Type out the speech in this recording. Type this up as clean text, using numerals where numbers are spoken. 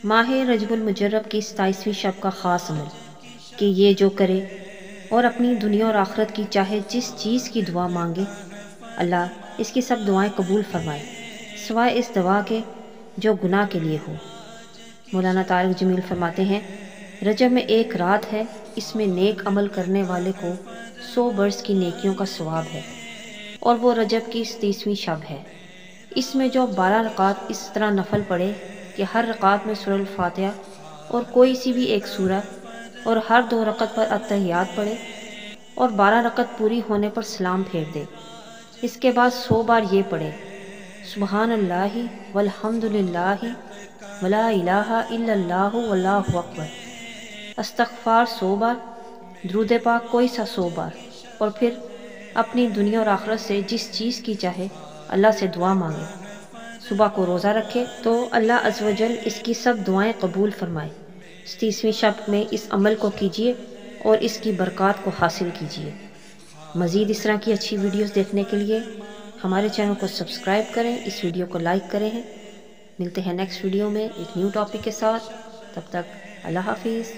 ماہ رجب المجرب کی 27ویں شب کا خاص عمل کہ یہ جو کرے اور اپنی دنیا اور آخرت کی چاہے جس چیز کی دعا مانگے اللہ اس کی سب دعائیں قبول فرمائے سوائے اس دعا کے جو گناہ کے لیے ہو۔ مولانا طارق جمیل فرماتے ہیں رجب میں ایک رات ہے، اس میں نیک عمل کرنے والے کو 100 برس کی نیکیوں کا ثواب ہے، اور وہ رجب کی 27ویں شب ہے۔ اس میں جو 12 رکعات اس طرح نفل پڑھے کہ ہر رکعت میں سورہ الفاتحہ اور کوئی سی بھی ایک سورہ، اور ہر 2 رکعت پر اتحیات پڑھے اور 12 رکعت پوری ہونے پر سلام پھیر دے۔ اس کے بعد 100 بار یہ پڑھے سبحان اللہ والحمد للہ ولا الہ الا اللہ واللہ اکبر، استغفار 100 بار، درود پاک کوئی سا 100 بار، اور پھر اپنی دنیا اور آخرت سے جس چیز کی چاہے اللہ سے دعا مانگے۔ صبح کو روزہ رکھے تو اللہ عز و جل اس کی سب دعائیں قبول فرمائے۔ 30ویں شب میں اس عمل کو کیجیے اور اس کی برکات کو حاصل کیجیے۔ مزید اس طرح کی اچھی ویڈیوز دیکھنے کے لیے ہمارے چینل کو سبسکرائب کریں، اس ویڈیو کو لائک کریں۔ ملتے ہیں نیکسٹ ویڈیو میں ایک نیو ٹاپک کے ساتھ، تب تک اللہ حافظ۔